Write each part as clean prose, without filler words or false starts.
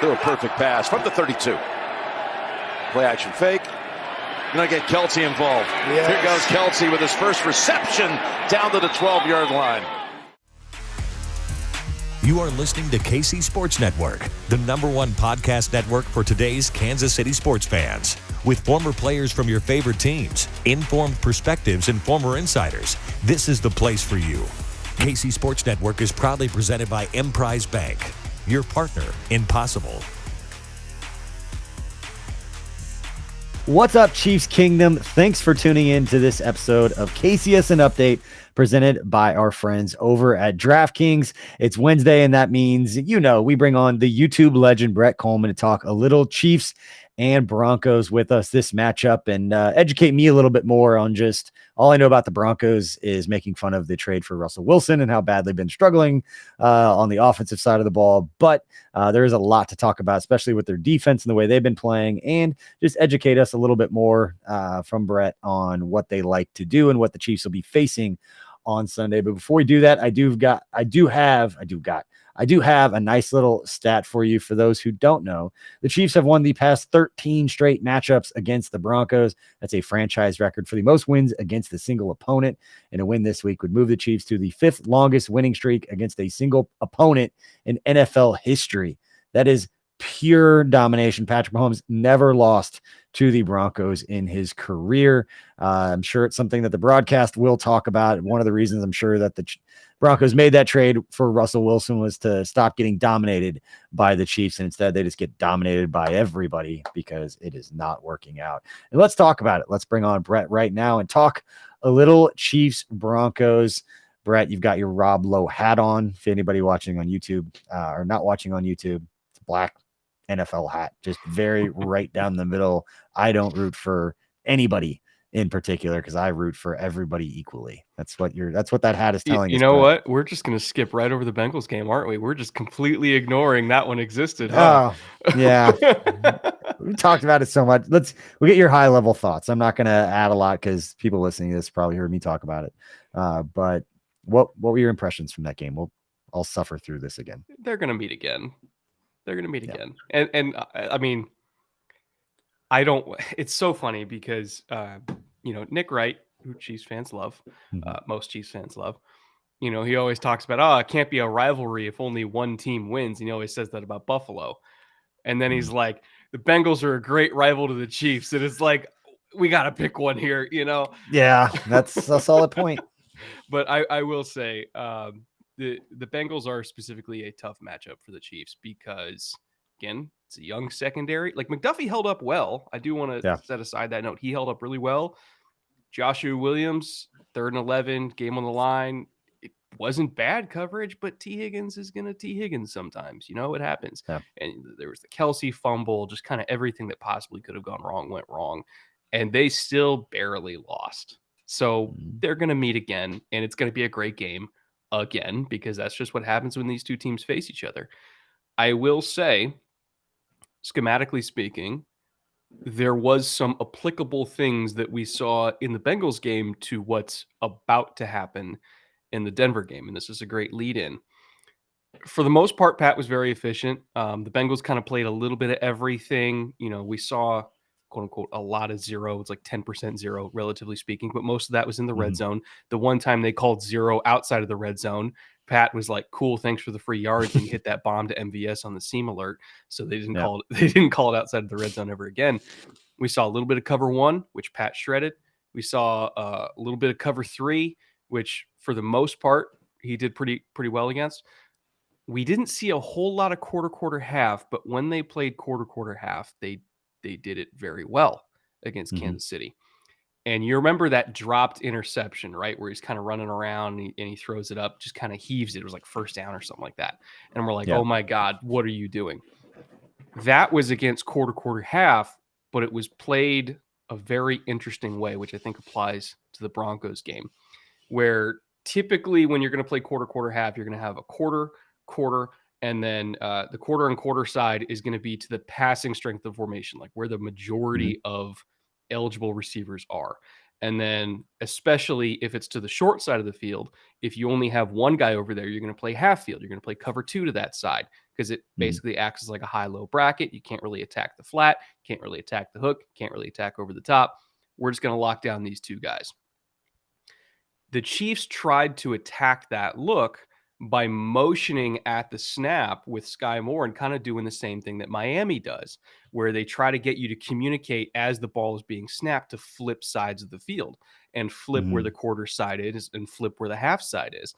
Threw a perfect pass from the 32. Play action fake. Going to get Kelce involved. Yes. Here goes Kelce with his first reception down to the 12-yard line. You are listening to KC Sports Network, the #1 podcast network for today's Kansas City sports fans. With former players from your favorite teams, informed perspectives, and former insiders, this is the place for you. KC Sports Network is proudly presented by Emprise Bank, your partner in possible. What's up, Chiefs Kingdom? Thanks for tuning in to this episode of KCSN Update, presented by our friends over at DraftKings. It's Wednesday, and that means, we bring on the YouTube legend Brett Kollmann to talk a little Chiefs and Broncos with us this matchup and educate me a little bit more on just all I know about the Broncos is making fun of the trade for Russell Wilson and how bad they've been struggling on the offensive side of the ball. But there is a lot to talk about, especially with their defense and the way they've been playing, and just educate us a little bit more from Brett on what they like to do and what the Chiefs will be facing on Sunday. But before we do that, I do have a nice little stat for you. For those who don't know, the Chiefs have won the past 13 straight matchups against the Broncos. That's a franchise record for the most wins against a single opponent. And a win this week would move the Chiefs to the 5th longest winning streak against a single opponent in NFL history. That is pure domination. Patrick Mahomes never lost to the Broncos in his career. I'm sure it's something that the broadcast will talk about. One of the reasons I'm sure that the Broncos made that trade for Russell Wilson was to stop getting dominated by the Chiefs, and instead they just get dominated by everybody because it is not working out. And let's talk about it. Let's bring on Brett right now and talk a little Chiefs Broncos. Brett, you've got your Rob Lowe hat on. If anybody watching on YouTube or not watching on YouTube, it's black NFL hat, just very right down the middle. I don't root for anybody in particular because I root for everybody equally. That's what that hat is telling us. You know what? We're just going to skip right over the Bengals game, aren't we? We're just completely ignoring that one existed. Huh? Oh, yeah. We talked about it so much. We'll get your high level thoughts. I'm not going to add a lot because people listening to this probably heard me talk about it. But what were your impressions from that game? I'll suffer through this again. They're going to meet again. And I mean, it's so funny because, Nick Wright, who Chiefs fans love, most Chiefs fans love, he always talks about, it can't be a rivalry if only one team wins. And he always says that about Buffalo. And then he's like, the Bengals are a great rival to the Chiefs. And it's like, we got to pick one here, Yeah, that's a solid point. But I will say, the Bengals are specifically a tough matchup for the Chiefs because, again, it's a young secondary. Like, McDuffie held up well. I do want to set aside that note. He held up really well. Joshua Williams, 3rd and 11, game on the line. It wasn't bad coverage, but T. Higgins is going to T. Higgins sometimes. It happens. Yeah. And there was the Kelce fumble, just kind of everything that possibly could have gone wrong went wrong. And they still barely lost. So they're going to meet again, and it's going to be a great game. Again, because that's just what happens when these two teams face each other. I will say, schematically speaking, there was some applicable things that we saw in the Bengals game to what's about to happen in the Denver game. And this is a great lead in. For the most part, Pat was very efficient. The Bengals kind of played a little bit of everything. We saw, quote unquote, a lot of zero. It's like 10% zero, relatively speaking, but most of that was in the red zone. The one time they called zero outside of the red zone, Pat was like, cool, thanks for the free yards, and hit that bomb to MVS on the seam alert. So they didn't call it outside of the red zone ever again. We saw a little bit of cover 1, which Pat shredded. We saw a little bit of cover 3, which for the most part, he did pretty well against. We didn't see a whole lot of quarter half, but when they played quarter half, they did it very well against Kansas City. And you remember that dropped interception, right? Where he's kind of running around and he throws it up, just kind of heaves it. It was like first down or something like that. And we're like, oh my God, what are you doing? That was against quarter half, but it was played a very interesting way, which I think applies to the Broncos game, where typically when you're going to play quarter half, you're going to have a quarter, and then the quarter and quarter side is going to be to the passing strength of formation, like where the majority of eligible receivers are. And then, especially if it's to the short side of the field, if you only have one guy over there, you're going to play half field. You're going to play cover 2 to that side because it basically acts as like a high-low bracket. You can't really attack the flat, can't really attack the hook, can't really attack over the top. We're just going to lock down these 2 guys. The Chiefs tried to attack that look by motioning at the snap with Sky Moore and kind of doing the same thing that Miami does, where they try to get you to communicate as the ball is being snapped to flip sides of the field and flip where the quarter side is and flip where the half side is.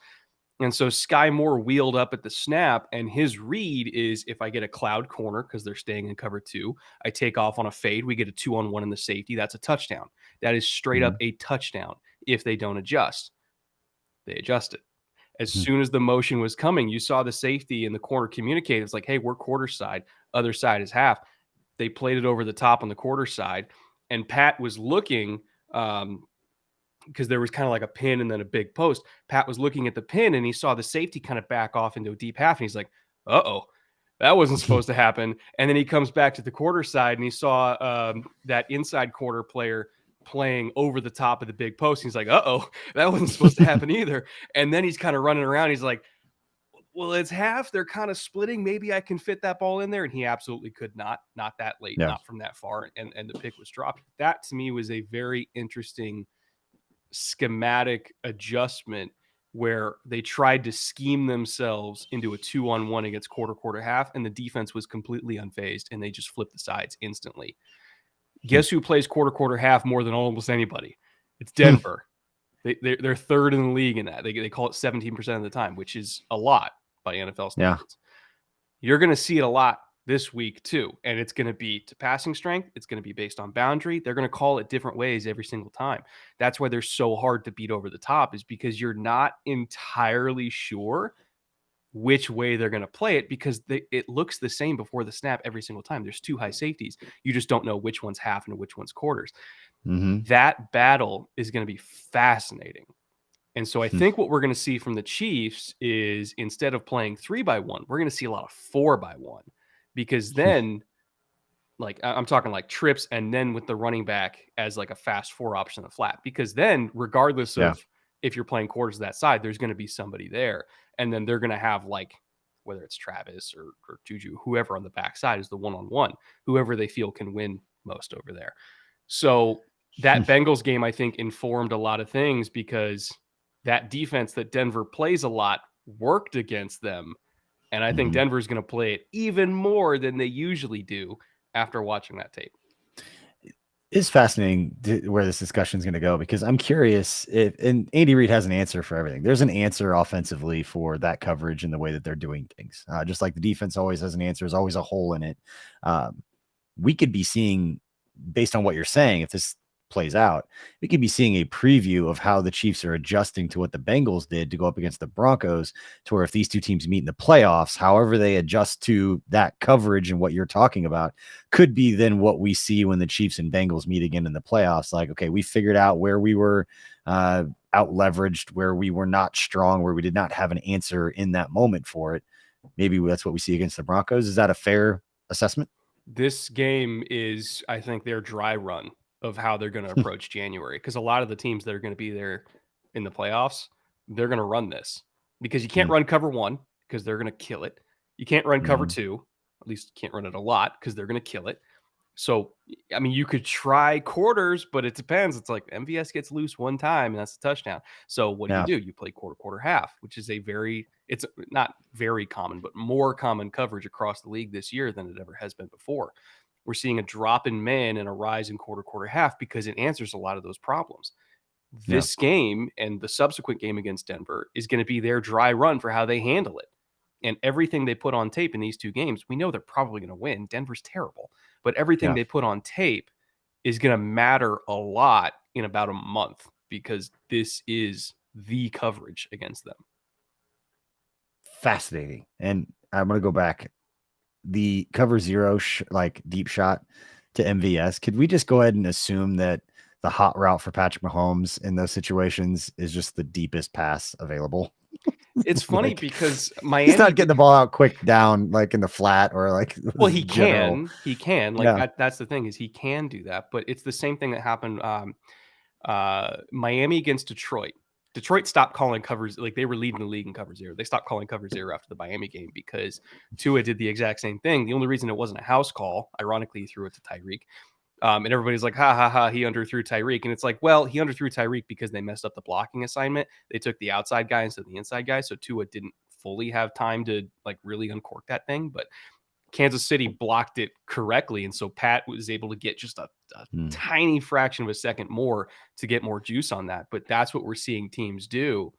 And so Sky Moore wheeled up at the snap, and his read is if I get a cloud corner because they're staying in cover 2, I take off on a fade, we get a 2-on-1 in the safety. That's a touchdown. That is straight up a touchdown if they don't adjust. They adjusted. As soon as the motion was coming, you saw the safety and the corner communicate. It's like, hey, we're quarter side. Other side is half. They played it over the top on the quarter side. And Pat was looking because there was kind of like a pin and then a big post. Pat was looking at the pin and he saw the safety kind of back off into a deep half. And he's like, uh-oh, that wasn't supposed to happen. And then he comes back to the quarter side and he saw that inside quarter player playing over the top of the big post. He's like, uh-oh, that wasn't supposed to happen either. And then he's kind of running around. He's like, well, it's half. They're kind of splitting. Maybe I can fit that ball in there. And he absolutely could not that late, not from that far. And the pick was dropped. That to me was a very interesting schematic adjustment where they tried to scheme themselves into a 2-on-1 against quarter half. And the defense was completely unfazed and they just flipped the sides instantly. Guess who plays quarter half more than almost anybody? It's Denver. They're third in the league in that. They call it 17% of the time, which is a lot by NFL standards. You're going to see it a lot this week too, and it's going to be to passing strength. It's going to be based on boundary. They're going to call it different ways every single time. That's why they're so hard to beat over the top, is because you're not entirely sure which way they're going to play it because it looks the same before the snap every single time. There's 2 high safeties. You just don't know which one's half and which one's quarters. That battle is going to be fascinating. And so I think what we're going to see from the Chiefs is instead of playing 3-by-1, we're going to see a lot of 4-by-1 because then like I'm talking like trips and then with the running back as like a fast 4 option in the flat, because then regardless of if you're playing quarters that side, there's going to be somebody there. And then they're going to have like, whether it's Travis or Juju, whoever on the backside is the 1-on-1, whoever they feel can win most over there. So that Bengals game, I think, informed a lot of things because that defense that Denver plays a lot worked against them. And I think Denver's going to play it even more than they usually do after watching that tape. It's fascinating where this discussion is going to go because I'm curious if, and Andy Reid has an answer for everything. There's an answer offensively for that coverage and the way that they're doing things. Just like the defense always has an answer, there's always a hole in it. We could be seeing, based on what you're saying, if this plays out, we could be seeing a preview of how the Chiefs are adjusting to what the Bengals did to go up against the Broncos, to where if these 2 teams meet in the playoffs, however they adjust to that coverage and what you're talking about could be then what we see when the Chiefs and Bengals meet again in the playoffs. Like, okay, we figured out where we were out leveraged, where we were not strong, where we did not have an answer in that moment for it. Maybe that's what we see against the Broncos. Is that a fair assessment? This game is, I think, their dry run of how they're going to approach January. Because a lot of the teams that are going to be there in the playoffs, they're going to run this because you can't run cover 1 because they're going to kill it. You can't run cover 2. At least you can't run it a lot because they're going to kill it. So, I mean, you could try quarters, but it depends. It's like MVS gets loose one time and that's a touchdown. So what do? You play quarter half, which is it's not very common, but more common coverage across the league this year than it ever has been before. We're seeing a drop in man and a rise in quarter half because it answers a lot of those problems. This game and the subsequent game against Denver is going to be their dry run for how they handle it. And everything they put on tape in these 2 games, we know they're probably going to win. Denver's terrible. But everything they put on tape is going to matter a lot in about a month because this is the coverage against them. Fascinating. And I'm going to go back. The cover 0 like deep shot to MVS. Could we just go ahead and assume that the hot route for Patrick Mahomes in those situations is just the deepest pass available? It's funny like, because Miami, he's not getting the ball out quick down like in the flat or like. Well, he can like that's the thing is he can do that, but it's the same thing that happened. Miami against Detroit. Detroit stopped calling covers. Like, they were leading the league in cover zero. They stopped calling cover zero after the Miami game because Tua did the exact same thing. The only reason it wasn't a house call, ironically, he threw it to Tyreek. And everybody's like, ha, ha, ha, he underthrew Tyreek. And it's like, well, he underthrew Tyreek because they messed up the blocking assignment. They took the outside guy instead of the inside guy. So Tua didn't fully have time to like really uncork that thing. But Kansas City blocked it correctly. And so Pat was able to get just a tiny fraction of a second more to get more juice on that. But that's what we're seeing teams do,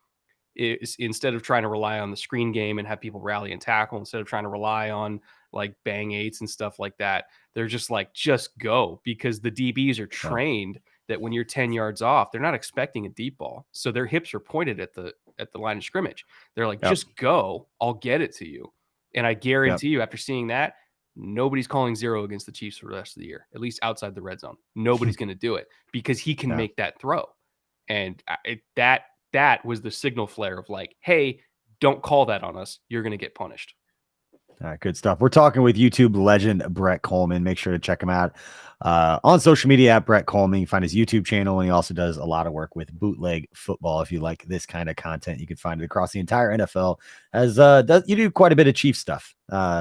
is instead of trying to rely on the screen game and have people rally and tackle, instead of trying to rely on like bang eights and stuff like that, they're just like, just go, because the DBs are trained that when you're 10 yards off, they're not expecting a deep ball. So their hips are pointed at the line of scrimmage. They're like, just go, I'll get it to you. And I guarantee you, after seeing that, nobody's calling zero against the Chiefs for the rest of the year, at least outside the red zone. Nobody's going to do it because he can make that throw. And that was the signal flare of like, hey, don't call that on us. You're going to get punished. All right, good stuff. We're talking with YouTube legend Brett Kollmann. Make sure to check him out on social media at Brett Kollmann. You can find his YouTube channel, and he also does a lot of work with bootleg football. If you like this kind of content, you can find it across the entire NFL. You do quite a bit of Chief stuff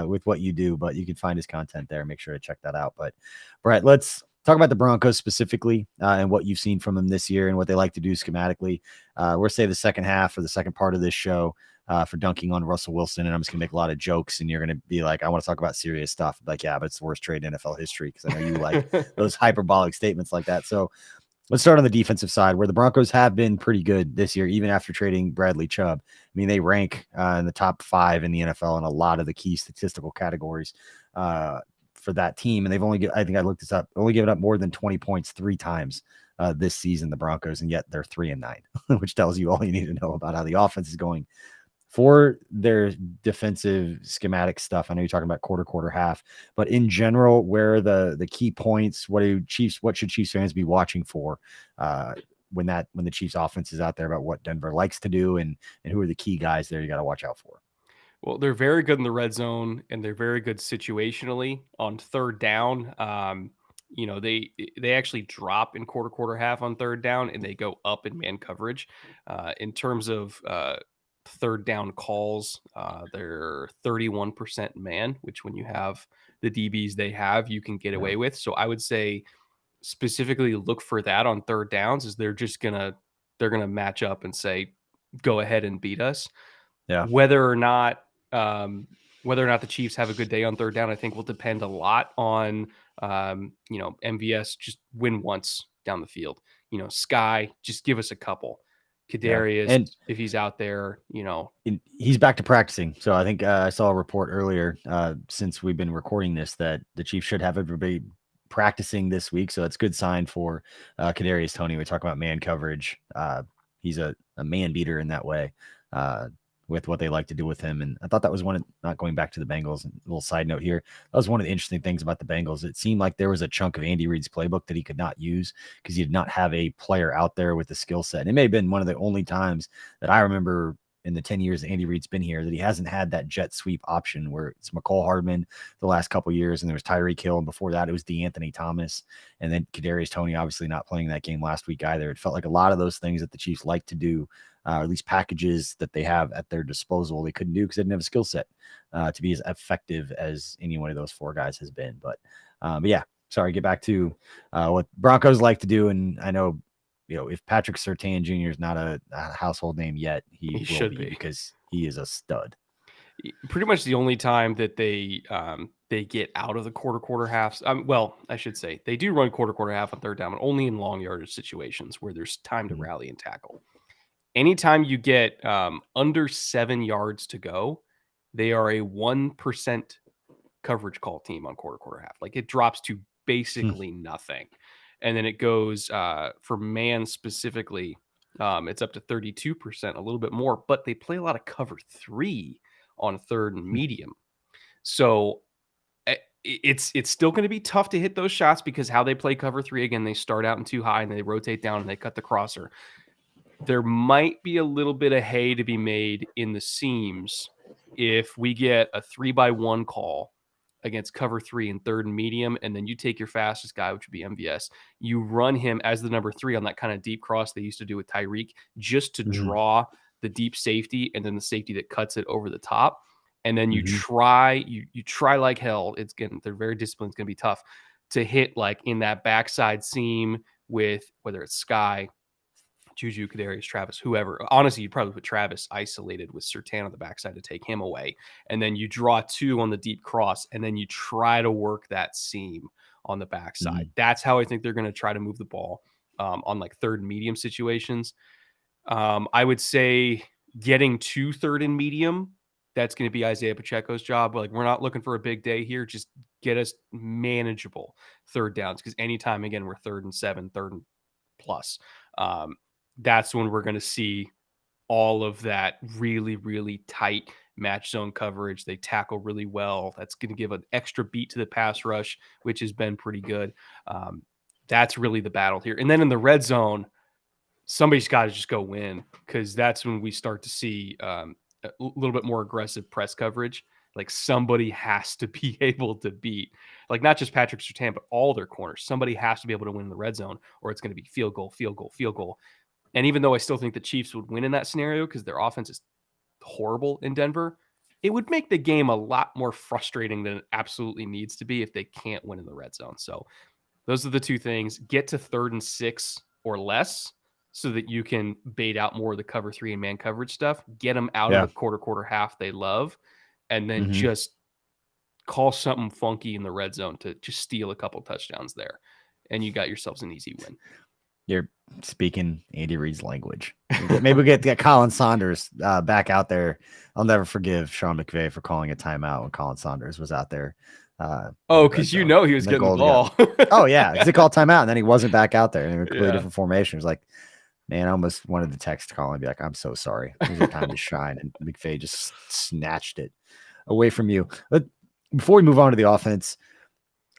with what you do, but you can find his content there. Make sure to check that out. But Brett, let's talk about the Broncos specifically and what you've seen from them this year and what they like to do schematically. We'll say the second half or the second part of this show for dunking on Russell Wilson. And I'm just gonna make a lot of jokes and you're going to be like, I want to talk about serious stuff. Like, yeah, but it's the worst trade in NFL history. Cause I know you like those hyperbolic statements like that. So let's start on the defensive side, where the Broncos have been pretty good this year, even after trading Bradley Chubb. I mean, they rank in the top 5 in the NFL in a lot of the key statistical categories for that team. And they've I think I looked this up, only given up more than 20 points 3 times this season, the Broncos, and yet they're 3-9, which tells you all you need to know about how the offense is going. For their defensive schematic stuff, I know you're talking about quarter, half, but in general, where are the key points? What should Chiefs fans be watching for when the Chiefs offense is out there, about what Denver likes to do, and who are the key guys there you got to watch out for? Well, they're very good in the red zone, and they're very good situationally on third down. They actually drop in quarter, half on third down, and they go up in man coverage. In terms of third down calls, they're 31% man, which when you have the DBs they have, you can get away with. So I would say specifically look for that on third downs, is they're gonna match up and say, go ahead and beat us. Yeah. Whether or not the Chiefs have a good day on third down, I think will depend a lot on MVS just win once down the field. Sky, just give us a couple. Kadarius, and if he's out there, he's back to practicing. So I think I saw a report earlier since we've been recording this that the Chiefs should have everybody practicing this week. So that's a good sign for Kadarius Toney. We talk about man coverage. He's a man beater in that way with what they like to do with him. And I thought that was not going back to the Bengals, a little side note here, that was one of the interesting things about the Bengals. It seemed like there was a chunk of Andy Reid's playbook that he could not use because he did not have a player out there with the skill set. And it may have been one of the only times that I remember in the 10 years that Andy Reid's been here that he hasn't had that jet sweep option, where it's McCole Hardman the last couple of years, and there was Tyreek Hill, and before that it was DeAnthony Thomas, and then Kadarius Toney obviously not playing that game last week either. It felt like a lot of those things that the Chiefs like to do, or at least packages that they have at their disposal, they couldn't do because they didn't have a skill set to be as effective as any one of those 4 guys has been. But yeah, sorry, get back to what Broncos like to do. And I know, if Patrick Surtain Jr. is not a household name yet, he should be, because he is a stud. Pretty much the only time that they get out of the quarter halves. Well, I should say they do run quarter half on third down, but only in long yardage situations where there's time to rally and tackle. Anytime you get under 7 yards to go, they are a 1% coverage call team on quarter half. Like, it drops to basically nothing. And then it goes for man specifically, it's up to 32%, a little bit more, but they play a lot of cover 3 on third and medium. So it's still going to be tough to hit those shots because how they play cover 3, again, they start out in too high and they rotate down and they cut the crosser. There might be a little bit of hay to be made in the seams if we get a 3-by-1 call against cover 3 and 3rd and medium, and then you take your fastest guy, which would be MVS. You run him as the number 3 on that kind of deep cross they used to do with Tyreek, just to draw the deep safety and then the safety that cuts it over the top. And then you try like hell. They're very disciplined. It's going to be tough to hit like in that backside seam with whether it's Sky, Juju, Kadarius, Travis, whoever. Honestly, you'd probably put Travis isolated with Surtain on the backside to take him away. And then you draw 2 on the deep cross, and then you try to work that seam on the backside. That's how I think they're going to try to move the ball on like 3rd and medium situations. I would say getting to 3rd and medium, that's going to be Isaiah Pacheco's job. Like, we're not looking for a big day here. Just get us manageable 3rd downs, because anytime, again, we're 3rd and 7, 3rd and plus. That's when we're going to see all of that really, really tight match zone coverage. They tackle really well. That's going to give an extra beat to the pass rush, which has been pretty good. That's really the battle here. And then in the red zone, somebody's got to just go win, because that's when we start to see a little bit more aggressive press coverage. Like, somebody has to be able to beat, like, not just Patrick Surtain, but all their corners. Somebody has to be able to win in the red zone, or it's going to be field goal, field goal, field goal. And even though I still think the Chiefs would win in that scenario because their offense is horrible in Denver, it would make the game a lot more frustrating than it absolutely needs to be if they can't win in the red zone. So those are the 2 things. Get to 3rd and 6 or less so that you can bait out more of the cover 3 and man coverage stuff. Get them out of the quarter half they love, and then just call something funky in the red zone to just steal a couple touchdowns there. And you got yourselves an easy win. You're speaking Andy Reid's language. Maybe we'll get Colin Saunders back out there. I'll never forgive Sean McVay for calling a timeout when Colin Saunders was out there. Because he was getting the ball. Oh, yeah. Because they called timeout, and then he wasn't back out there. And they were completely different formation. It was like, man, I almost wanted to text Colin and be like, I'm so sorry. It was your time to shine. And McVay just snatched it away from you. But before we move on to the offense,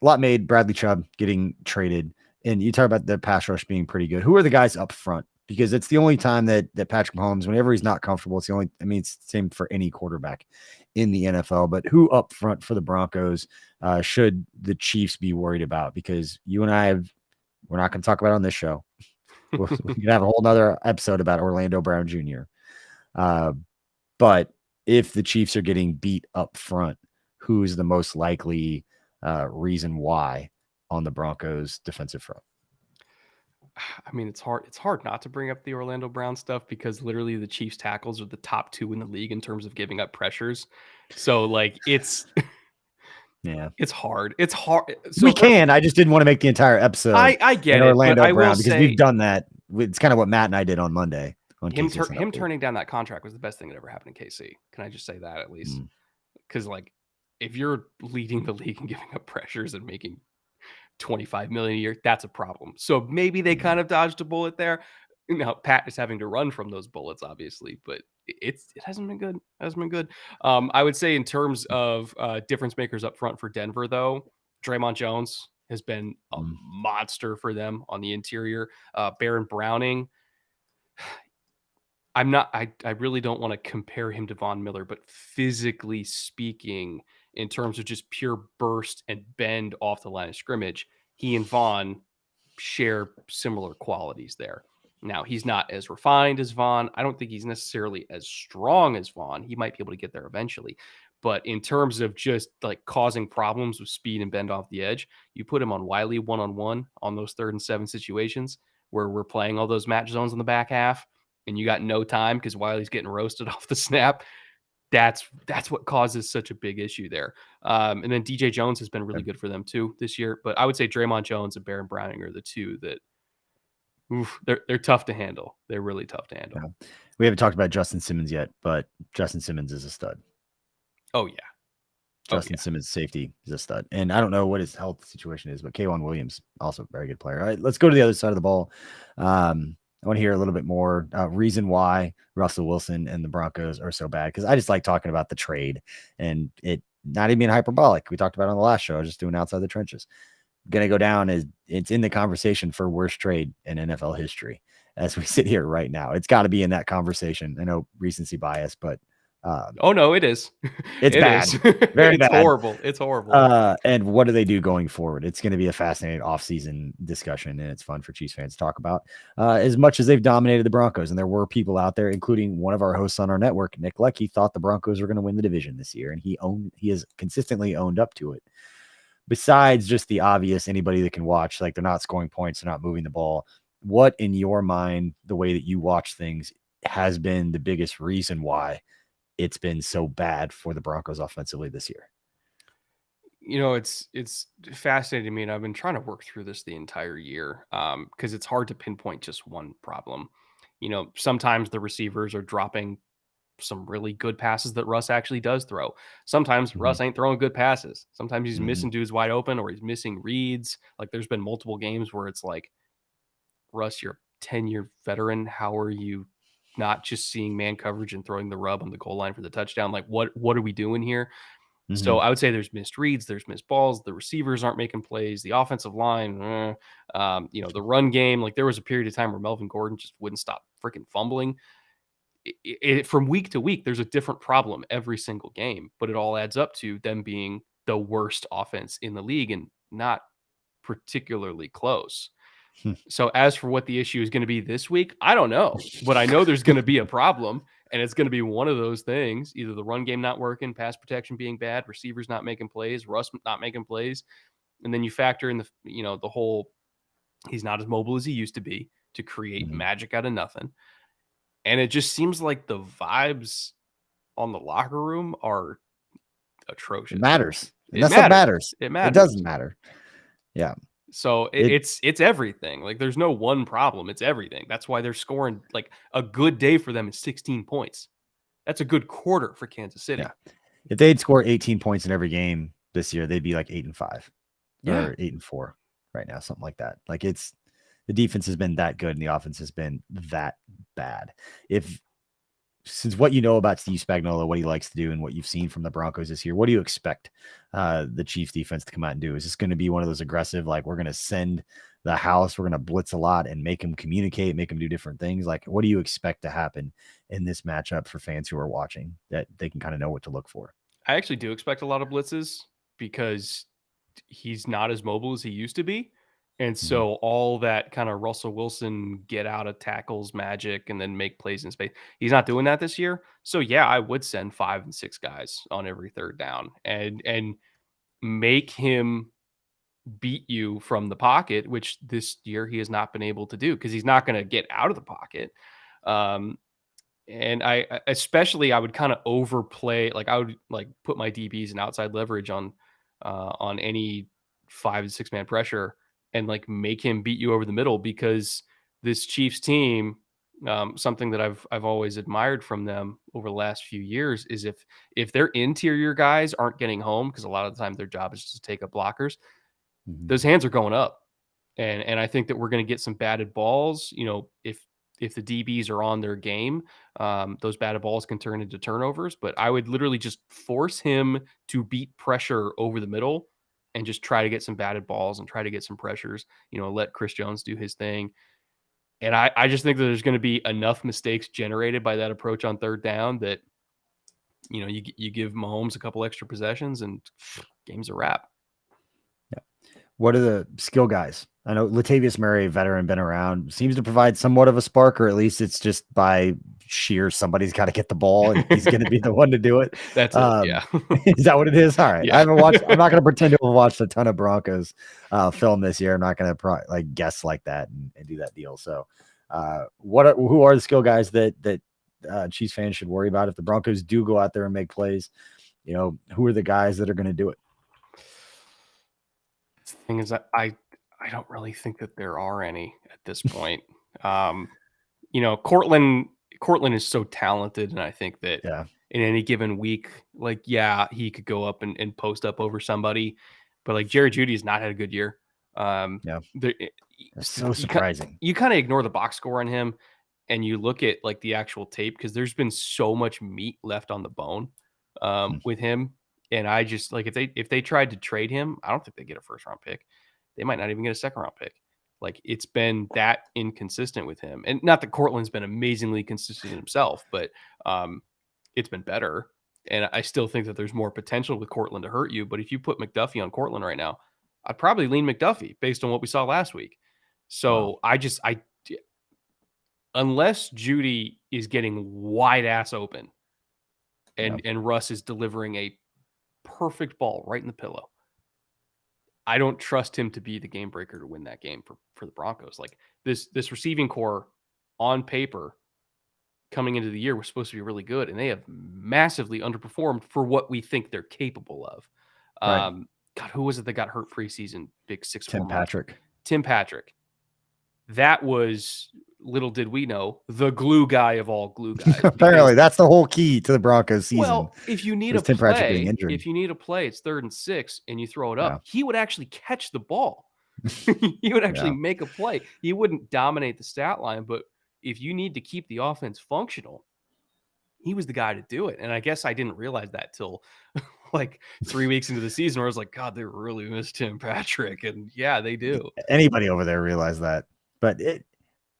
a lot made. Bradley Chubb getting traded. And you talk about the pass rush being pretty good. Who are the guys up front? Because it's the only time that Patrick Mahomes, whenever he's not comfortable, it's the same for any quarterback in the NFL. But who up front for the Broncos should the Chiefs be worried about? Because you and I we're not going to talk about it on this show. We're going to have a whole nother episode about Orlando Brown Jr. But if the Chiefs are getting beat up front, who's the most likely reason why on the Broncos defensive front? I mean, it's hard not to bring up the Orlando Brown stuff, because literally the Chiefs tackles are the top 2 in the league in terms of giving up pressures. So like it's hard. It's hard. So I just didn't want to make the entire episode. I get it, Orlando but I Brown, will because we've done that. It's kind of what Matt and I did on Monday. Him turning down that contract was the best thing that ever happened in KC. Can I just say that at least? Because like, if you're leading the league and giving up pressures and making $25 million a year, that's a problem. So maybe they kind of dodged a bullet there. Now Pat is having to run from those bullets, obviously, but it hasn't been good. I would say in terms of difference makers up front for Denver, though, Draymond Jones has been a monster for them on the interior. Baron Browning, I really don't want to compare him to Von Miller, but physically speaking, in terms of just pure burst and bend off the line of scrimmage, he and Vaughn share similar qualities there. Now, he's not as refined as Vaughn. I don't think he's necessarily as strong as Vaughn. He might be able to get there eventually. But in terms of just like causing problems with speed and bend off the edge, you put him on Wiley one-on-one on those 3rd and 7 situations where we're playing all those match zones in the back half, and you got no time because Wiley's getting roasted off the snap. That's what causes such a big issue there. And then DJ Jones has been really good for them too this year. But I would say Draymond Jones and Baron Browning are the 2 that they're tough to handle. They're really tough to handle. Yeah. We haven't talked about Justin Simmons yet, but Justin Simmons is a stud. Oh, yeah. Justin Simmons, safety, is a stud. And I don't know what his health situation is, but K'Wan Williams, also a very good player. All right, let's go to the other side of the ball. I want to hear a little bit more reason why Russell Wilson and the Broncos are so bad, because I just like talking about the trade and it not even being hyperbolic. We talked about it on the last show. I was just doing outside the trenches. Going to go down as it's in the conversation for worst trade in NFL history as we sit here right now. It's got to be in that conversation. I know recency bias, but Oh no, it is. It's bad. Very it's bad. Horrible. It's horrible. And what do they do going forward? It's going to be a fascinating offseason discussion, and it's fun for Chiefs fans to talk about. As much as they've dominated the Broncos, and there were people out there, including one of our hosts on our network, Nick Leckie, thought the Broncos were going to win the division this year, and he has consistently owned up to it. Besides just the obvious, anybody that can watch, like they're not scoring points, they're not moving the ball. What in your mind, the way that you watch things, has been the biggest reason why it's been so bad for the Broncos offensively this year? It's fascinating to me, and I've been trying to work through this the entire year because it's hard to pinpoint just one problem. Sometimes the receivers are dropping some really good passes that Russ actually does throw. Sometimes Russ ain't throwing good passes. Sometimes he's missing dudes wide open, or he's missing reads. Like there's been multiple games where it's like, Russ, you're a 10-year veteran. How are you not just seeing man coverage and throwing the rub on the goal line for the touchdown? Like what are we doing here? So I would say there's missed reads, there's missed balls. The receivers aren't making plays. The offensive line, the run game. Like there was a period of time where Melvin Gordon just wouldn't stop freaking fumbling. From week to week, there's a different problem every single game, but it all adds up to them being the worst offense in the league and not particularly close. So as for what the issue is going to be this week, I don't know, but I know there's going to be a problem, and it's going to be one of those things, either the run game not working, pass protection being bad, receivers not making plays, Russ not making plays. And then you factor in the whole, he's not as mobile as he used to be to create magic out of nothing. And it just seems like the vibes on the locker room are atrocious. It matters. What matters. It matters. It doesn't matter. Yeah. So it's everything. Like there's no one problem. It's everything. That's why they're scoring, like a good day for them is 16 points. That's a good quarter for Kansas City. Yeah. If they'd score 18 points in every game this year, they'd be like 8-5 or 8-4 right now, something like that. Like the defense has been that good and the offense has been that bad. Since what you know about Steve Spagnuolo, what he likes to do, and what you've seen from the Broncos this year, what do you expect the Chiefs defense to come out and do? Is this going to be one of those aggressive, like we're going to send the house, we're going to blitz a lot and make them communicate, make them do different things? Like, what do you expect to happen in this matchup for fans who are watching, that they can kind of know what to look for? I actually do expect a lot of blitzes because he's not as mobile as he used to be. And so all that kind of Russell Wilson get out of tackles magic and then make plays in space, he's not doing that this year. So yeah, I would send 5 and 6 guys on every third down and make him beat you from the pocket, which this year he has not been able to do because he's not going to get out of the pocket. And I would kind of overplay, like I would like put my DBs and outside leverage on any 5 and 6 man pressure and like make him beat you over the middle, because this Chiefs team, something that I've always admired from them over the last few years is if their interior guys aren't getting home, because a lot of the time their job is just to take up blockers, those hands are going up. And I think that we're going to get some batted balls. If the DBs are on their game, those batted balls can turn into turnovers. But I would literally just force him to beat pressure over the middle and just try to get some batted balls and try to get some pressures, let Chris Jones do his thing. And I just think that there's going to be enough mistakes generated by that approach on third down that, you give Mahomes a couple extra possessions and game's a wrap. Yeah. What are the skill guys? I know Latavius Murray, veteran, been around, seems to provide somewhat of a spark, or at least it's just by sheer somebody's got to get the ball and he's going to be the one to do it. That's it. Yeah. Is that what it is? All right. Yeah. I'm not going to pretend to have watched a ton of Broncos film this year. I'm not going to guess like that and do that deal. So who are the skill guys that Chiefs fans should worry about if the Broncos do go out there and make plays? Who are the guys that are going to do it? The thing is that I don't really think that there are any at this point. Courtland is so talented, and I think that in any given week, he could go up and post up over somebody, but like Jerry Jeudy has not had a good year. That's so surprising. You kind of ignore the box score on him, and you look at like the actual tape, because there's been so much meat left on the bone with him. And I just like, if they tried to trade him, I don't think they get a first round pick. They might not even get a second round pick. Like, it's been that inconsistent with him. And not that Courtland's been amazingly consistent himself, but it's been better. And I still think that there's more potential with Cortland to hurt you. But if you put McDuffie on Cortland right now, I'd probably lean McDuffie based on what we saw last week. So wow. Unless Judy is getting wide ass open and Russ is delivering a perfect ball right in the pillow, I don't trust him to be the game breaker to win that game for the Broncos. Like this receiving core on paper coming into the year was supposed to be really good, and they have massively underperformed for what we think they're capable of. Right. God, who was it that got hurt preseason? Big 6'4" Tim Patrick. Tim Patrick. That was, little did we know, the glue guy of all glue guys. Apparently, that's the whole key to the Broncos season. Well, if you need a Tim Patrick being play, injured. it's 3rd and 6, and you throw it up, he would actually catch the ball. He would actually make a play. He wouldn't dominate the stat line, but if you need to keep the offense functional, he was the guy to do it. And I guess I didn't realize that till like 3 weeks into the season, where I was like, God, they really miss Tim Patrick. And yeah, they do. Anybody over there realized that. But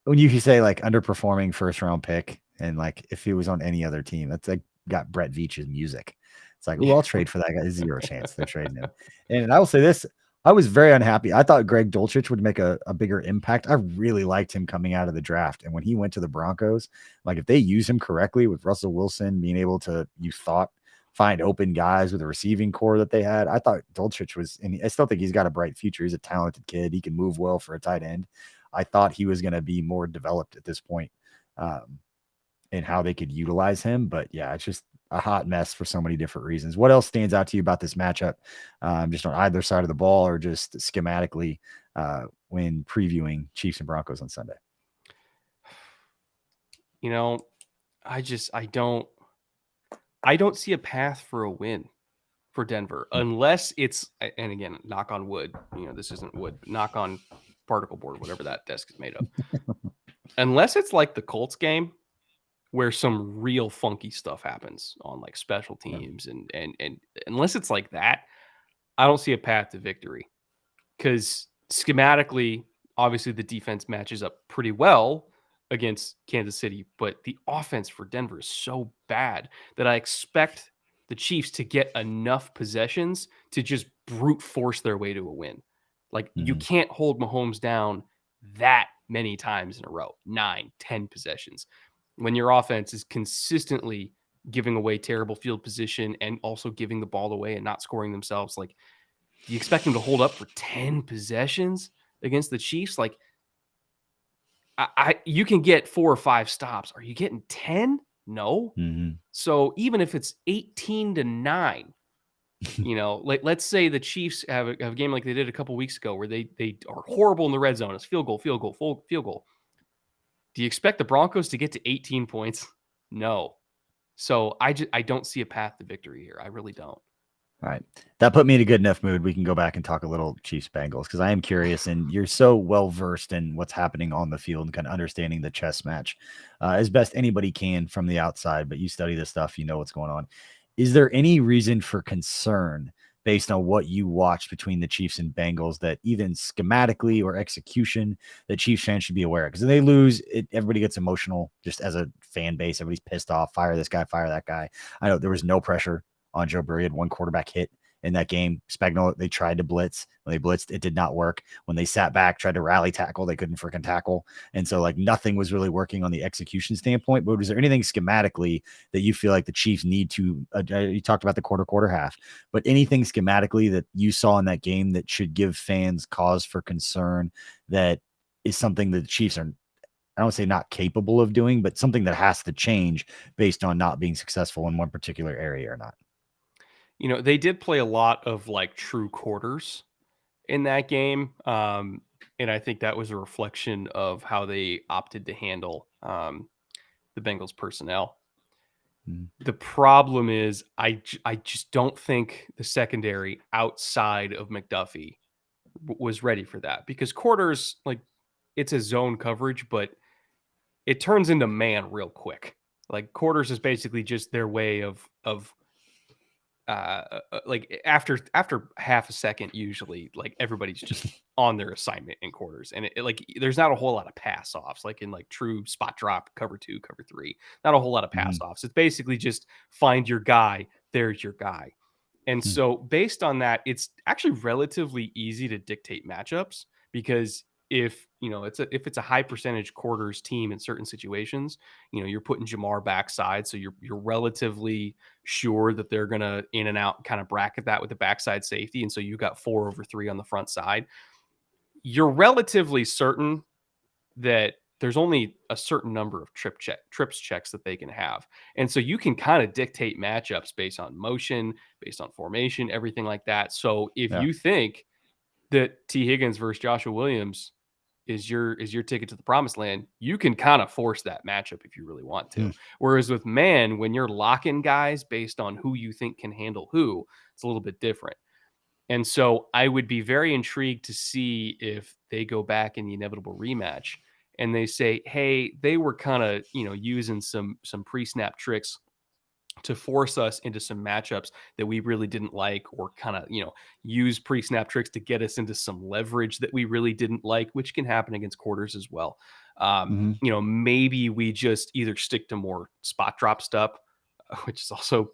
when you say like underperforming first round pick, and like if he was on any other team, that's like got Brett Veach's music. It's like, I'll trade for that guy. 0 chance they're trading him. And I will say this. I was very unhappy. I thought Greg Dulcich would make a bigger impact. I really liked him coming out of the draft. And when he went to the Broncos, like if they use him correctly with Russell Wilson being able to, find open guys with the receiving core that they had, I thought Dulcich was, and I still think he's got a bright future. He's a talented kid. He can move well for a tight end. I thought he was going to be more developed at this point in how they could utilize him. But yeah, it's just a hot mess for so many different reasons. What else stands out to you about this matchup, just on either side of the ball, or just schematically when previewing Chiefs and Broncos on Sunday? I don't see a path for a win for Denver unless it's, and again, knock on wood, this isn't wood, but knock on particle board, whatever that desk is made of. Unless it's like the Colts game, where some real funky stuff happens on like special teams and unless it's like that, I don't see a path to victory. Because schematically, obviously the defense matches up pretty well against Kansas City, but the offense for Denver is so bad that I expect the Chiefs to get enough possessions to just brute force their way to a win. Like you can't hold Mahomes down that many times in a row, 9, 10 possessions. When your offense is consistently giving away terrible field position and also giving the ball away and not scoring themselves, like, do you expect them to hold up for 10 possessions against the Chiefs? Like, you can get 4 or 5 stops. Are you getting 10? No. So even if it's 18-9, let's say the Chiefs have a game like they did a couple weeks ago where they are horrible in the red zone. It's field goal. Do you expect the Broncos to get to 18 points? No. So I don't see a path to victory here. I really don't. All right. That put me in a good enough mood. We can go back and talk a little Chiefs Bengals, because I am curious, and you're so well versed in what's happening on the field and kind of understanding the chess match as best anybody can from the outside. But you study this stuff, you know what's going on. Is there any reason for concern based on what you watched between the Chiefs and Bengals that even schematically or execution that Chiefs fans should be aware of? Because if they lose, everybody gets emotional just as a fan base. Everybody's pissed off. Fire this guy, fire that guy. I know there was no pressure on Joe Burrow. He had 1 quarterback hit in that game. Spagnuolo, they tried to blitz. When they blitzed, it did not work. When they sat back, tried to rally tackle, they couldn't freaking tackle. And so like nothing was really working on the execution standpoint. But was there anything schematically that you feel like the Chiefs need to, you talked about the quarter half, but anything schematically that you saw in that game that should give fans cause for concern, that is something that the Chiefs are, I don't say not capable of doing, but something that has to change based on not being successful in one particular area or not? They did play a lot of like true quarters in that game. And I think that was a reflection of how they opted to handle the Bengals personnel. The problem is I just don't think the secondary outside of McDuffie was ready for that, because quarters, like, it's a zone coverage, but it turns into man real quick. Like quarters is basically just their way of like after half a second, usually like everybody's just on their assignment in quarters, and like there's not a whole lot of pass offs like in like true spot drop, cover 2, cover 3. Not a whole lot of pass offs. It's basically just find your guy. There's your guy. And so based on that, it's actually relatively easy to dictate matchups because if it's a high percentage quarters team in certain situations, you're putting Jamar backside, so you're relatively sure that they're gonna in and out kind of bracket that with the backside safety, and so you got 4/3 on the front side. You're relatively certain that there's only a certain number of trips checks that they can have, and so you can kind of dictate matchups based on motion, based on formation, everything like that. So if you think that T. Higgins versus Joshua Williams is your ticket to the promised land, you can kind of force that matchup if you really want to. Whereas with man, when you're locking guys based on who you think can handle who, it's a little bit different. And so I would be very intrigued to see if they go back in the inevitable rematch and they say, hey, they were kind of, using some pre-snap tricks to force us into some matchups that we really didn't like, or kind of, use pre-snap tricks to get us into some leverage that we really didn't like, which can happen against quarters as well. Maybe we just either stick to more spot drop stuff, which is also,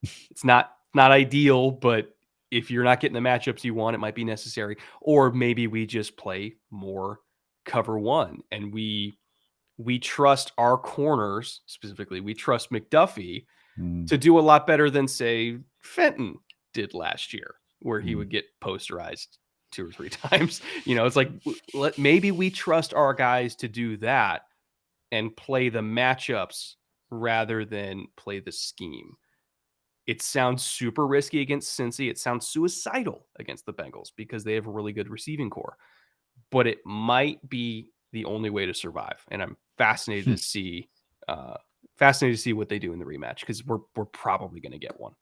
it's not ideal, but if you're not getting the matchups you want, it might be necessary. Or maybe we just play more cover 1 and we trust our corners, specifically, we trust McDuffie to do a lot better than, say, Fenton did last year, where he would get posterized 2 or 3 times. It's like, maybe we trust our guys to do that and play the matchups rather than play the scheme. It sounds super risky against Cincy. It sounds suicidal against the Bengals because they have a really good receiving core, but it might be the only way to survive. And I'm fascinated to see what they do in the rematch, because we're probably going to get one.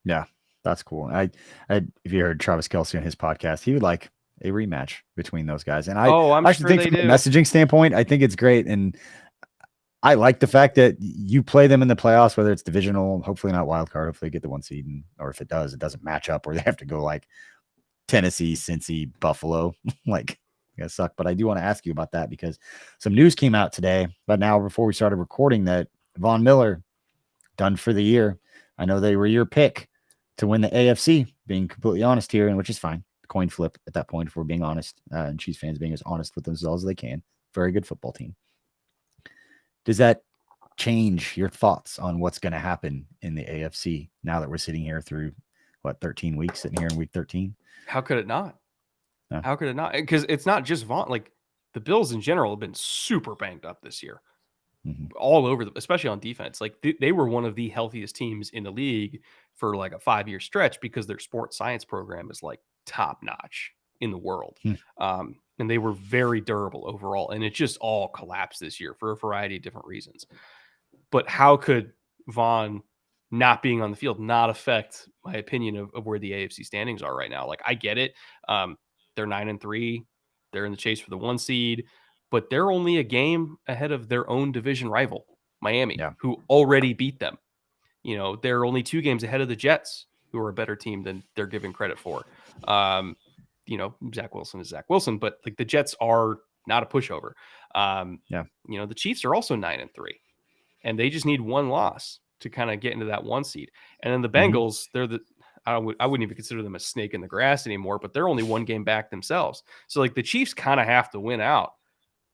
Yeah, that's cool. I if you heard Travis Kelce on his podcast, he would like a rematch between those guys. And I'm actually think from a messaging standpoint, I think it's great. And I like the fact that you play them in the playoffs, whether it's divisional, hopefully not wild card, hopefully they get the 1 seed, or if it doesn't match up, or they have to go like Tennessee, Cincy, Buffalo. Like, gonna suck. But I do want to ask you about that, because some news came out today, but now before we started recording, that Von Miller done for the year. I know they were your pick to win the AFC, being completely honest here, and which is fine. Coin flip at that point, if we're being honest, and Chiefs fans being as honest with themselves as they can. Very good football team. Does that change your thoughts on what's going to happen in the AFC now that we're sitting here through 13 weeks, sitting here in week 13? How could it not? No. How could it not? Because it's not just Vaughn. Like, the Bills in general have been super banged up this year, all over, especially on defense. Like, they were one of the healthiest teams in the league for like a 5-year stretch, because their sports science program is like top notch in the world. And they were very durable overall. And it just all collapsed this year for a variety of different reasons. But how could Vaughn not being on the field not affect my opinion of where the AFC standings are right now? Like, I get it. They're 9-3. They're in the chase for the 1 seed, but they're only a game ahead of their own division rival, Miami, who already beat them. They're only 2 games ahead of the Jets, who are a better team than they're given credit for. Zach Wilson is Zach Wilson, but like, the Jets are not a pushover. The Chiefs are also 9-3, and they just need 1 loss to kind of get into that 1 seed. And then the Bengals, I wouldn't even consider them a snake in the grass anymore, but they're only 1 game back themselves. So like, the Chiefs kind of have to win out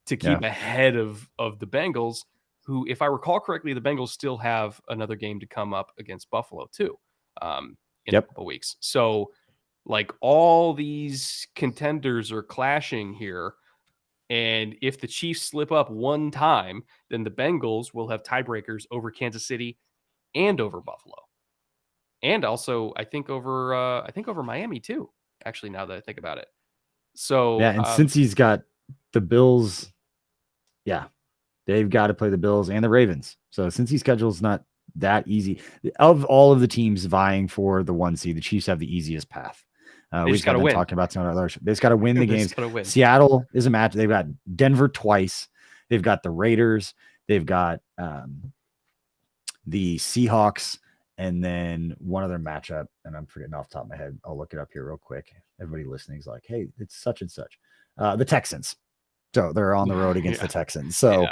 to keep ahead of the Bengals, who, if I recall correctly, the Bengals still have another game to come up against Buffalo too, in a couple weeks. So like, all these contenders are clashing here. And if the Chiefs slip up 1 time, then the Bengals will have tiebreakers over Kansas City and over Buffalo. And also, I think over Miami too, actually, now that I think about it. So and since he's got the Bills, they've got to play the Bills and the Ravens. So since his schedule's not that easy, of all of the teams vying for the 1 seed, the Chiefs have the easiest path. We just got to win. Talking about some other. They just got to win the games. Seattle is a match. They've got Denver twice. They've got the Raiders. They've got the Seahawks, And then one other matchup, and I'm forgetting off the top of my head. I'll look it up here real quick. Everybody listening is like, hey, it's such and such. The Texans. So they're on the road against the Texans. So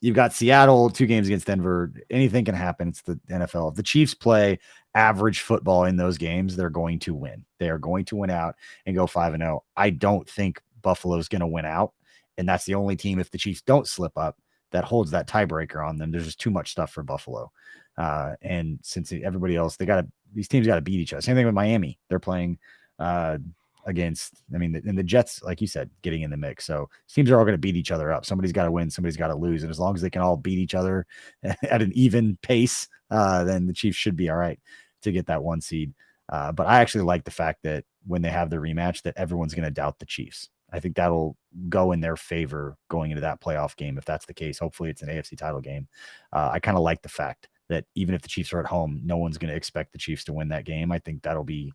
you've got Seattle, 2 games against Denver. Anything can happen. It's the NFL. If the Chiefs play average football in those games, they're going to win. They are going to win out and go 5-0. I don't think Buffalo's going to win out. And that's the only team, if the Chiefs don't slip up, that holds that tiebreaker on them. There's just too much stuff for Buffalo. And since everybody else, these teams got to beat each other. Same thing with Miami. They're playing against, and the Jets, like you said, getting in the mix. So teams are all going to beat each other up. Somebody's got to win. Somebody's got to lose. And as long as they can all beat each other at an even pace, then the Chiefs should be all right to get that 1 seed. But I actually like the fact that when they have the rematch, that everyone's going to doubt the Chiefs. I think that'll go in their favor going into that playoff game. If that's the case, hopefully it's an AFC title game. I kind of like the fact that even if the Chiefs are at home, no one's going to expect the Chiefs to win that game. I think that'll be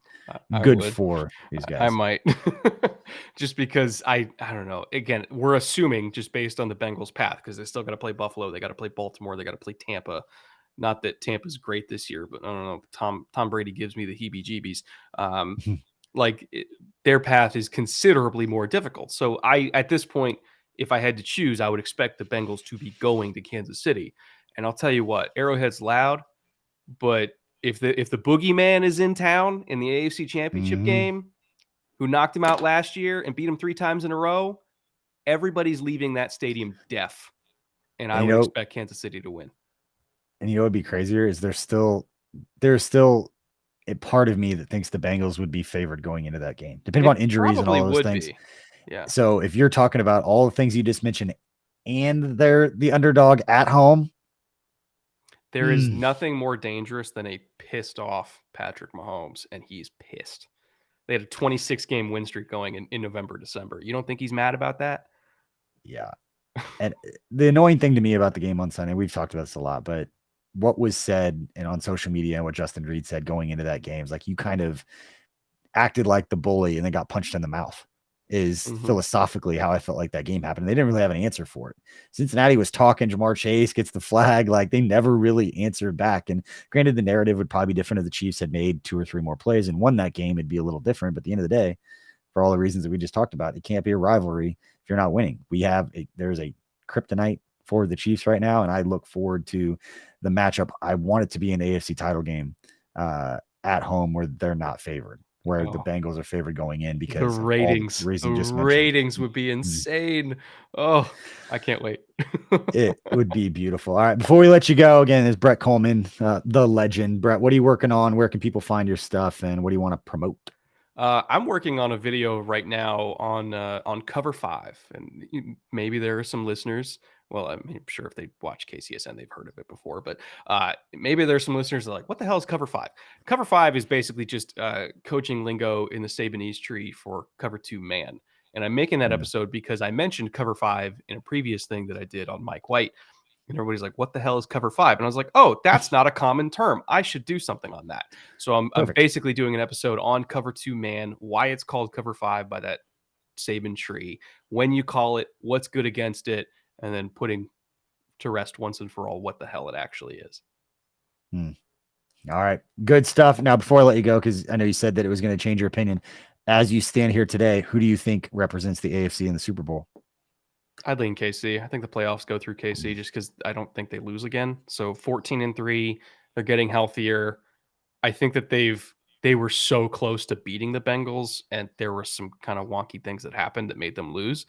good for these guys. I might just because I don't know. Again, we're assuming just based on the Bengals path, because they still got to play Buffalo. They got to play Baltimore. They got to play Tampa. Not that Tampa's great this year, but I don't know. Tom Brady gives me the heebie-jeebies. Their path is considerably more difficult. So at this point, if I had to choose, I would expect the Bengals to be going to Kansas City. And I'll tell you what, Arrowhead's loud, but if the boogeyman is in town in the AFC Championship game, who knocked him out last year and beat him 3 times in a row, everybody's leaving that stadium deaf. And I would expect Kansas City to win. And you know what would be crazier is there's still a part of me that thinks the Bengals would be favored going into that game, depending on injuries and all those things. Yeah. So if you're talking about all the things you just mentioned and they're the underdog at home, there is nothing more dangerous than a pissed off Patrick Mahomes, and he's pissed. They had a 26-game win streak going in November, December. You don't think he's mad about that? Yeah. And the annoying thing to me about the game on Sunday, we've talked about this a lot, but what was said and on social media and what Justin Reed said going into that game is like you kind of acted like the bully and then got punched in the mouth is philosophically how I felt like that game happened. They didn't really have an answer for it. Cincinnati was talking, Jamar Chase gets the flag. Like they never really answered back. And granted, the narrative would probably be different if the Chiefs had made 2 or 3 more plays and won that game. It'd be a little different. But at the end of the day, for all the reasons that we just talked about, it can't be a rivalry if you're not winning. There's a kryptonite for the Chiefs right now. And I look forward to the matchup. I want it to be an AFC title game at home where they're not favored, where the Bengals are favored going in because the ratings would be insane. Oh, I can't wait. It would be beautiful. All right. Before we let you go, again, is Brett Kollmann, the legend. Brett, what are you working on? Where can people find your stuff and what do you want to promote? I'm working on a video right now on Cover 5, and maybe there are some listeners. Well, I'm sure if they watch KCSN, they've heard of it before, but maybe there's some listeners that are like, what the hell is Cover 5? Cover 5 is basically just coaching lingo in the Sabanese tree for Cover 2 man. And I'm making that episode because I mentioned Cover 5 in a previous thing that I did on Mike White. And everybody's like, what the hell is Cover 5? And I was like, oh, that's not a common term. I should do something on that. So I'm basically doing an episode on Cover 2 man, why it's called Cover 5 by that Saban tree, when you call it, what's good against it, and then putting to rest once and for all what the hell it actually is. All right. Good stuff. Now, before I let you go, because I know you said that it was going to change your opinion, as you stand here today, who do you think represents the AFC in the Super Bowl? I'd lean KC. I think the playoffs go through KC just because I don't think they lose again. So 14-3, they're getting healthier. I think that they were so close to beating the Bengals, and there were some kind of wonky things that happened that made them lose.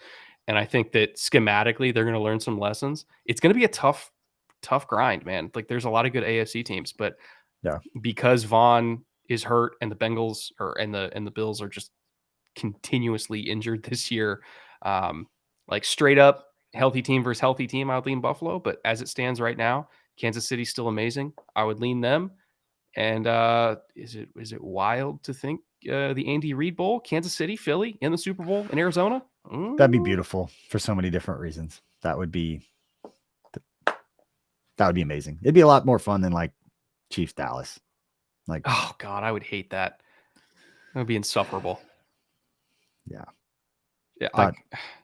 And I think that schematically, they're going to learn some lessons. It's going to be a tough grind, man. Like there's a lot of good AFC teams, but because Vaughn is hurt and the Bengals and the Bills are just continuously injured this year, like straight up healthy team versus healthy team, I would lean Buffalo. But as it stands right now, Kansas City's still amazing. I would lean them. And is it wild to think the Andy Reid Bowl, Kansas City, Philly in the Super Bowl in Arizona? That'd be beautiful for so many different reasons. That would be amazing. It'd be a lot more fun than like Chiefs Dallas. Like, oh God, I would hate that. That would be insufferable. Yeah. Yeah. Like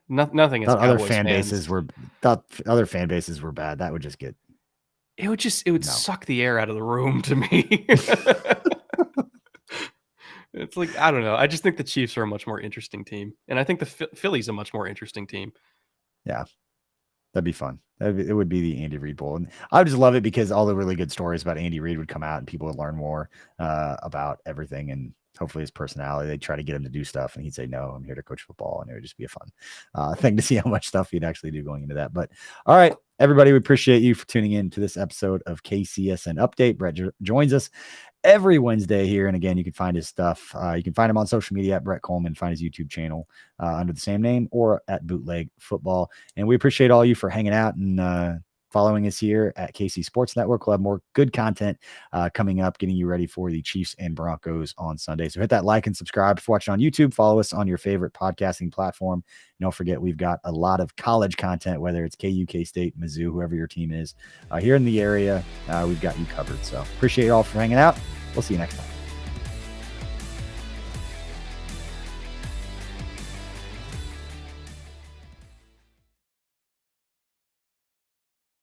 nothing. Other fan bases were bad. That would just get it would suck the air out of the room to me. It's like, I don't know. I just think the Chiefs are a much more interesting team. And I think the Philly's a much more interesting team. Yeah. That'd be fun. It would be the Andy Reid Bowl. And I would just love it because all the really good stories about Andy Reid would come out and people would learn more about everything and hopefully his personality. They'd try to get him to do stuff and he'd say, no, I'm here to coach football. And it would just be a fun thing to see how much stuff he'd actually do going into that. But all right, everybody, we appreciate you for tuning in to this episode of KCSN Update. Brett joins us every Wednesday here. And again, you can find his stuff. You can find him on social media at Brett Kollmann, find his YouTube channel under the same name or at Bootleg Football. And we appreciate all you for hanging out and following us here at KC Sports Network. We'll have more good content coming up, getting you ready for the Chiefs and Broncos on Sunday. So hit that like and subscribe if you're watching on YouTube. Follow us on your favorite podcasting platform. And don't forget, we've got a lot of college content, whether it's KU, K-State, Mizzou, whoever your team is here in the area. We've got you covered. So appreciate you all for hanging out. We'll see you next time.